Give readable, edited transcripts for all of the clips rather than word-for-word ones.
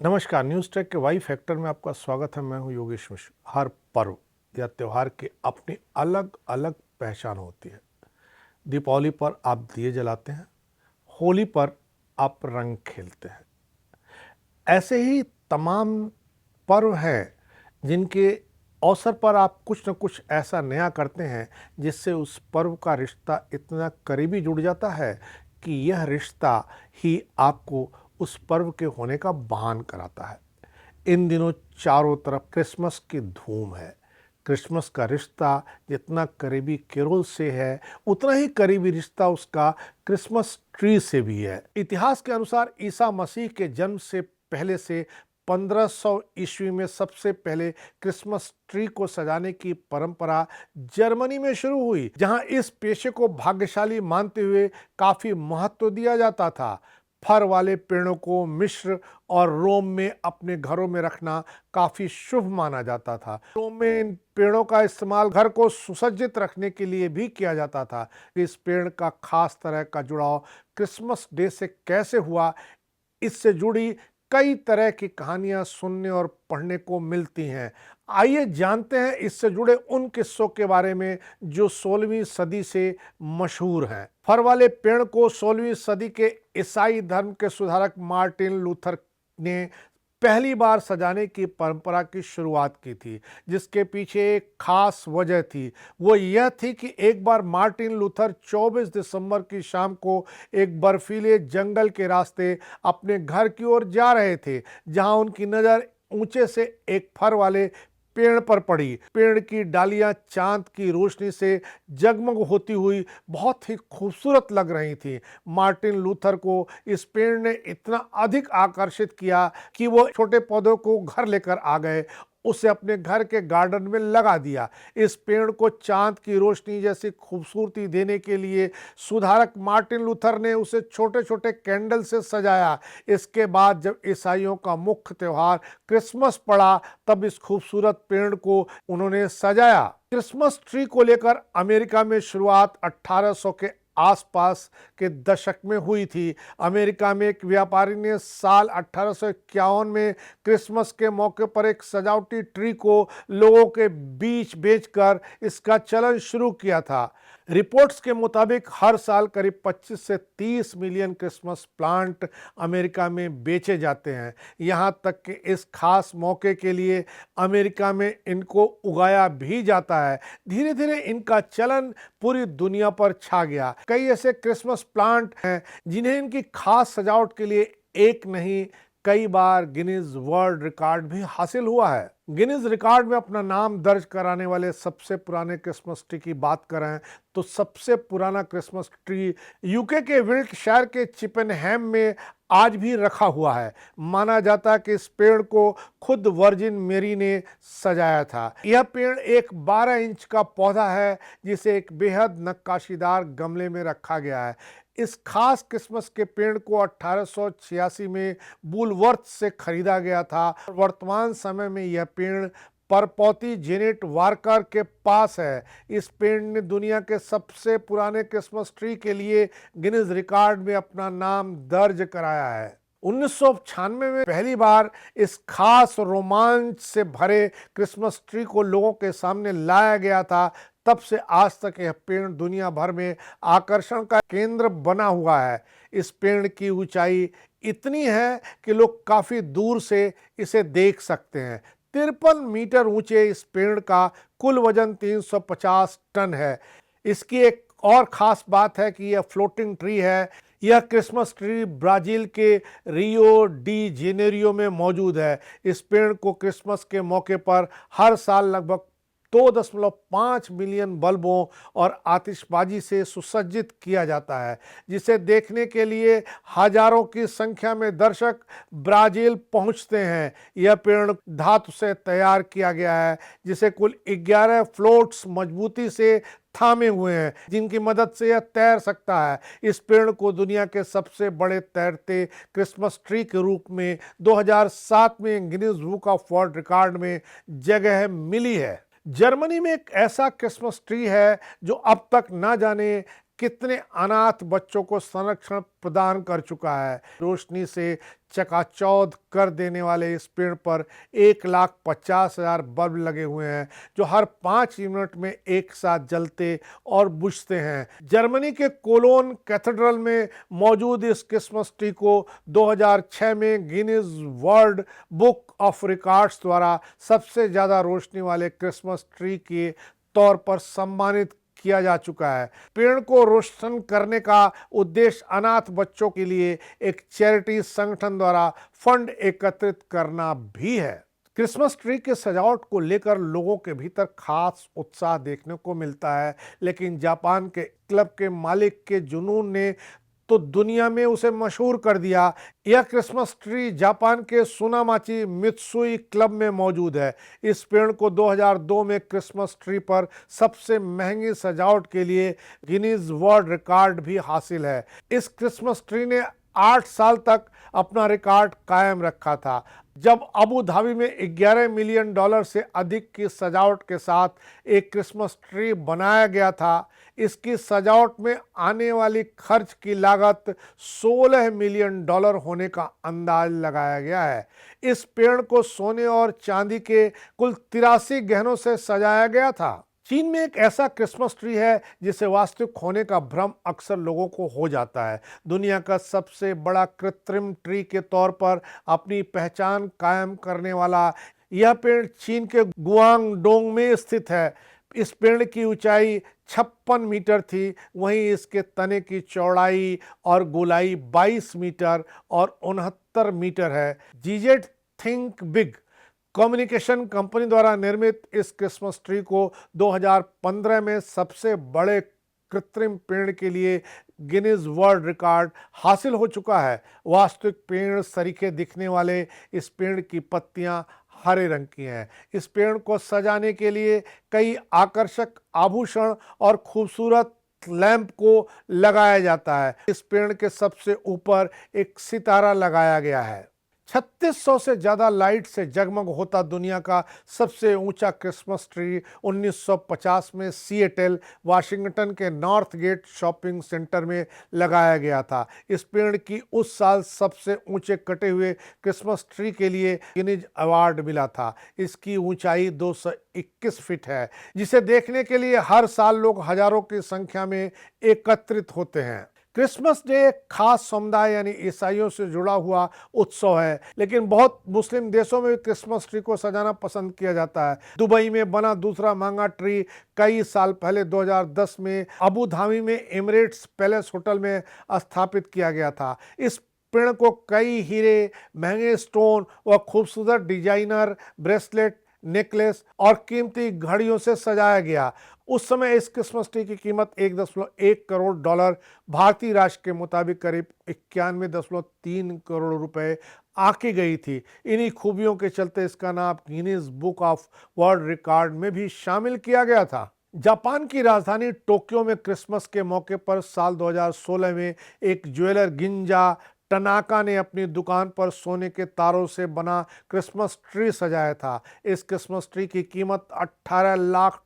नमस्कार, news track के Y factor में आपका स्वागत है। मैं हूं योगेश मिश्र। हर पर्व या त्यौहार की अपनी अलग अलग पहचान होती है। दीपावली पर आप दिए जलाते हैं, होली पर आप रंग खेलते हैं। ऐसे ही तमाम पर्व हैं जिनके अवसर पर आप कुछ न कुछ ऐसा नया करते हैं जिससे उस पर्व का रिश्ता इतना करीबी जुड़ जाता है कि यह रिश्ता ही आपको उस पर्व के होने का भान कराता है। इन दिनों चारों तरफ क्रिसमस की धूम है। क्रिसमस का रिश्ता जितना करीबी केरोल से है, उतना ही करीबी रिश्ता उसका क्रिसमस ट्री से भी है। इतिहास के अनुसार ईसा मसीह के जन्म से पहले से 1500 ईस्वी में सबसे पहले क्रिसमस ट्री को सजाने की परंपरा जर्मनी में शुरू हुई, जहां इस पेशे को भाग्यशाली मानते हुए काफी महत्व दिया जाता था। फर वाले पेड़ों को मिस्र और रोम में अपने घरों में रखना काफी शुभ माना जाता था। रोम में इन पेड़ों का इस्तेमाल घर को सुसज्जित रखने के लिए भी किया जाता था। इस पेड़ का खास तरह का जुड़ाव क्रिसमस डे से कैसे हुआ, इससे जुड़ी कई तरह की कहानियां सुनने और पढ़ने को मिलती हैं। आइए जानते हैं इससे जुड़े उन किस्सों के बारे में जो 16वीं सदी से मशहूर हैं। फर वाले पेड़ को 16वीं सदी के ईसाई धर्म के सुधारक मार्टिन लूथर ने पहली बार सजाने की परंपरा की शुरुआत की थी, जिसके पीछे एक खास वजह थी। वो यह थी कि एक बार मार्टिन लूथर 24 दिसंबर की शाम को एक बर्फीले जंगल के रास्ते अपने घर की ओर जा रहे थे, जहां उनकी नज़र ऊंचे से एक फर वाले पेड़ पर पड़ी। पेड़ की डालियां चांद की रोशनी से जगमग होती हुई बहुत ही खूबसूरत लग रही थी। मार्टिन लूथर को इस पेड़ ने इतना अधिक आकर्षित किया कि वो छोटे पौधों को घर लेकर आ गए, उसे अपने घर के गार्डन में लगा दिया। इस पेड़ को चांद की रोशनी जैसी खूबसूरती देने के लिए सुधारक मार्टिन लूथर ने उसे छोटे छोटे कैंडल से सजाया। इसके बाद जब ईसाइयों का मुख्य त्योहार क्रिसमस पड़ा, तब इस खूबसूरत पेड़ को उन्होंने सजाया। क्रिसमस ट्री को लेकर अमेरिका में शुरुआत 1800 के आसपास के दशक में हुई थी। अमेरिका में एक व्यापारी ने साल 1851 में क्रिसमस के मौके पर एक सजावटी ट्री को लोगों के बीच बेचकर इसका चलन शुरू किया था। रिपोर्ट्स के मुताबिक हर साल करीब 25 से 30 मिलियन क्रिसमस प्लांट अमेरिका में बेचे जाते हैं। यहाँ तक कि इस खास मौके के लिए अमेरिका में इनको उगाया भी जाता है। धीरे धीरे इनका चलन पूरी दुनिया पर छा गया। कई ऐसे क्रिसमस प्लांट हैं जिन्हें इनकी खास सजावट के लिए एक नहीं, कई बार गिनीज वर्ल्ड रिकॉर्ड भी हासिल हुआ है। गिनीज रिकॉर्ड में अपना नाम दर्ज कराने वाले सबसे पुराने क्रिसमस ट्री की बात करें तो सबसे पुराना क्रिसमस ट्री यूके के विल्टशायर के चिपेनहैम में आज भी रखा हुआ है। माना जाता है कि इस पेड़ को खुद वर्जिन मेरी ने सजाया था। यह पेड़ एक 12 इंच का पौधा है जिसे एक बेहद नक्काशीदार गमले में रखा गया है। इस खास क्रिसमस के पेड़ को 1886 में वुलवर्थ से खरीदा गया था। वर्तमान समय में यह पेड़ परपौती जेनेट वार्कर के पास है। इस पेड़ ने दुनिया के सबसे पुराने क्रिसमस ट्री के लिए गिनीज रिकॉर्ड में अपना नाम दर्ज कराया है। 1996 में पहली बार इस खास रोमांच से भरे क्रिसमस ट्री को लोगों के सामने लाया गया था। तब से आज तक यह पेड़ दुनिया भर में आकर्षण का केंद्र बना हुआ है। इस पेड़ की ऊंचाई इतनी है कि लोग काफी दूर से इसे देख सकते हैं। 53 मीटर ऊंचे इस पेड़ का कुल वजन 350 टन है। इसकी एक और खास बात है कि यह फ्लोटिंग ट्री है। यह क्रिसमस ट्री ब्राजील के रियो डी जेनेरियो में मौजूद है। इस पेड़ को क्रिसमस के मौके पर हर साल लगभग 2.5 मिलियन बल्बों और आतिशबाजी से सुसज्जित किया जाता है, जिसे देखने के लिए हजारों की संख्या में दर्शक ब्राजील पहुंचते हैं। यह पेड़ धातु से तैयार किया गया है, जिसे कुल 11 फ्लोट्स मजबूती से थामे हुए हैं, जिनकी मदद से यह तैर सकता है। इस पेड़ को दुनिया के सबसे बड़े तैरते क्रिसमस ट्री के रूप में 2007 में Guinness book of world record में जगह मिली है। जर्मनी में एक ऐसा क्रिसमस ट्री है जो अब तक ना जाने कितने अनाथ बच्चों को संरक्षण प्रदान कर चुका है। रोशनी से चकाचौंध कर देने वाले इस पेड़ पर 1,50,000 बल्ब लगे हुए हैं, जो हर 5 मिनट में एक साथ जलते और बुझते हैं। जर्मनी के कोलोन कैथेड्रल में मौजूद इस क्रिसमस ट्री को 2006 में Guinness world book of records द्वारा सबसे ज़्यादा रोशनी वाले क्रिसमस ट्री के तौर पर सम्मानित किया जा चुका है। पेड़ को रोशन करने का उद्देश्य अनाथ बच्चों के लिए एक चैरिटी संगठन द्वारा फंड एकत्रित करना भी है। क्रिसमस ट्री के सजावट को लेकर लोगों के भीतर खास उत्साह देखने को मिलता है, लेकिन जापान के क्लब के मालिक के जुनून ने तो दुनिया में उसे मशहूर कर दिया। यह क्रिसमस ट्री जापान के सुनामाची मित्सुई क्लब में मौजूद है। इस पेड़ को 2002 में क्रिसमस ट्री पर सबसे महंगी सजावट के लिए गिनीज वर्ल्ड रिकॉर्ड भी हासिल है। इस क्रिसमस ट्री ने 8 साल तक अपना रिकॉर्ड कायम रखा था, जब अबू धाबी में $11 मिलियन से अधिक की सजावट के साथ एक क्रिसमस ट्री बनाया गया था। इसकी सजावट में आने वाली खर्च की लागत $16 मिलियन होने का अंदाज लगाया गया है। इस पेड़ को सोने और चांदी के कुल 83 गहनों से सजाया गया था। चीन में एक ऐसा क्रिसमस ट्री है जिसे वास्तविक होने का भ्रम अक्सर लोगों को हो जाता है। दुनिया का सबसे बड़ा कृत्रिम ट्री के तौर पर अपनी पहचान कायम करने वाला यह पेड़ चीन के गुआंगडोंग में स्थित है। इस पेड़ की ऊंचाई 56 मीटर थी, वहीं इसके तने की चौड़ाई और गोलाई 22 मीटर और 69 मीटर है। जीजेड थिंक बिग कम्युनिकेशन कंपनी द्वारा निर्मित इस क्रिसमस ट्री को 2015 में सबसे बड़े कृत्रिम पेड़ के लिए गिनीज वर्ल्ड रिकॉर्ड हासिल हो चुका है। वास्तविक पेड़ सरीखे दिखने वाले इस पेड़ की पत्तियां हरे रंग की हैं। इस पेड़ को सजाने के लिए कई आकर्षक आभूषण और खूबसूरत लैंप को लगाया जाता है। इस पेड़ के सबसे ऊपर एक सितारा लगाया गया है। 3600 से ज़्यादा लाइट से जगमग होता दुनिया का सबसे ऊंचा क्रिसमस ट्री 1950 में सिएटल, वाशिंगटन के नॉर्थ गेट शॉपिंग सेंटर में लगाया गया था। इस पेड़ की उस साल सबसे ऊंचे कटे हुए क्रिसमस ट्री के लिए गिनीज अवार्ड मिला था। इसकी ऊंचाई 221 फीट है, जिसे देखने के लिए हर साल लोग हजारों की संख्या में एकत्रित होते हैं। क्रिसमस डे एक खास समुदाय यानी ईसाइयों से जुड़ा हुआ उत्सव है, लेकिन बहुत मुस्लिम देशों में क्रिसमस ट्री को सजाना पसंद किया जाता है। दुबई में बना दूसरा महंगा ट्री कई साल पहले 2010 में अबू धाबी में एमिरेट्स पैलेस होटल में स्थापित किया गया था। इस पेड़ को कई हीरे, महंगे स्टोन व खूबसूरत डिजाइनर ब्रेसलेट, नेकलेस और कीमती घड़ियों से सजाया गया। उस समय इस क्रिसमस ट्री की कीमत $1.1 करोड़, भारतीय राशि के मुताबिक करीब 91.3 करोड़ रुपए आकी गई थी। इन्हीं खूबियों के चलते इसका नाम Guinness book of world record में भी शामिल किया गया था। जापान की राजधानी टोक्यो में क्रिसमस के मौके पर साल 2016 में एक ज्वेलर गिंजा टनाका ने अपनी दुकान पर सोने के तारों से बना क्रिसमस ट्री सजाया था। इस क्रिसमस ट्री की कीमत $18 लाख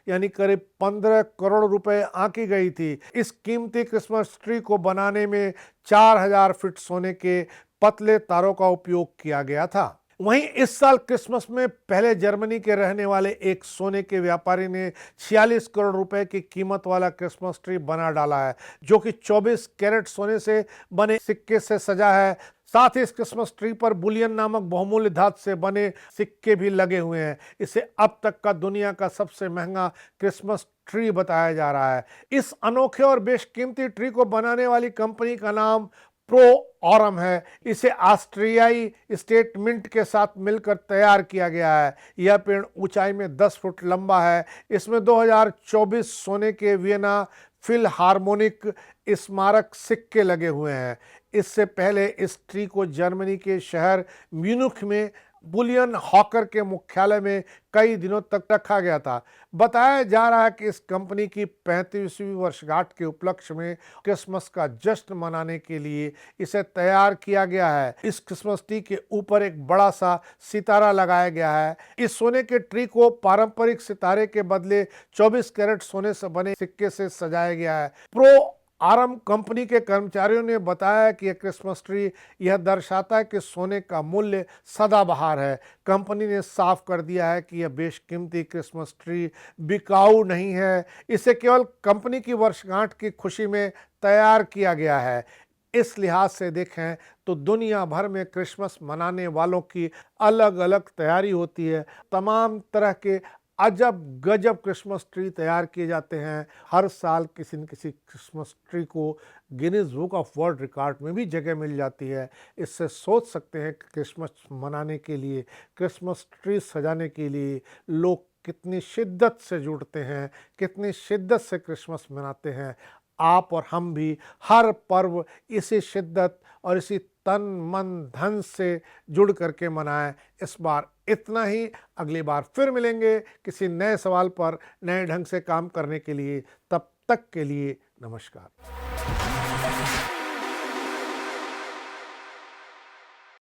यानी करीब 15 करोड़ रुपए आंकी गई थी। इस कीमती क्रिसमस ट्री को बनाने में 4000 फीट सोने के पतले तारों का उपयोग किया गया था। वहीं इस साल क्रिसमस में पहले जर्मनी के रहने वाले एक सोने के व्यापारी ने 46 करोड़ रुपए की कीमत वाला क्रिसमस ट्री बना डाला है, जो कि 24 कैरेट सोने से बने सिक्के से सजा है। साथ ही इस क्रिसमस ट्री पर बुलियन नामक बहुमूल्य धातु से बने सिक्के भी लगे हुए हैं। इसे अब तक का दुनिया का सबसे महंगा क्रिसमस ट्री बताया जा रहा है। इस अनोखे और बेशकीमती ट्री को बनाने वाली कंपनी का नाम प्रो ऑरम है। इसे ऑस्ट्रियाई स्टेट मिंट के साथ मिलकर तैयार किया गया है। यह पेड़ ऊंचाई में 10 फुट लंबा है। इसमें 2024 सोने के वियना फिलहार्मोनिक स्मारक सिक्के लगे हुए हैं। इससे पहले इस ट्री को जर्मनी के शहर म्यूनिख में बुलियन हॉकर के मुख्यालय में कई दिनों तक रखा गया था। बताया जा रहा है कि इस कंपनी की 35वीं वर्षगांठ के उपलक्ष्य में क्रिसमस का जश्न मनाने के लिए इसे तैयार किया गया है। इस क्रिसमस ट्री के ऊपर एक बड़ा सा सितारा लगाया गया है। इस सोने के ट्री को पारंपरिक सितारे के बदले 24 कैरेट सोने से बने सिक्के से सजाया गया है। प्रो आरम कंपनी के कर्मचारियों ने बताया कि यह क्रिसमस ट्री यह दर्शाता है कि सोने का मूल्य सदाबहार है। कंपनी ने साफ कर दिया है कि यह बेशकीमती क्रिसमस ट्री बिकाऊ नहीं है, इसे केवल कंपनी की वर्षगांठ की खुशी में तैयार किया गया है। इस लिहाज से देखें तो दुनिया भर में क्रिसमस मनाने वालों की अलग अलग तैयारी होती है। तमाम तरह के अजब गजब क्रिसमस ट्री तैयार किए जाते हैं। हर साल किसी न किसी क्रिसमस ट्री को Guinness book of world record में भी जगह मिल जाती है। इससे सोच सकते हैं कि क्रिसमस मनाने के लिए, क्रिसमस ट्री सजाने के लिए लोग कितनी शिद्दत से जुड़ते हैं, कितनी शिद्दत से क्रिसमस मनाते हैं। आप और हम भी हर पर्व इसी शिद्दत और इसी तन मन धन से जुड़ करके मनाएं। इस बार इतना ही। अगली बार फिर मिलेंगे किसी नए सवाल पर नए ढंग से काम करने के लिए। तब तक के लिए नमस्कार।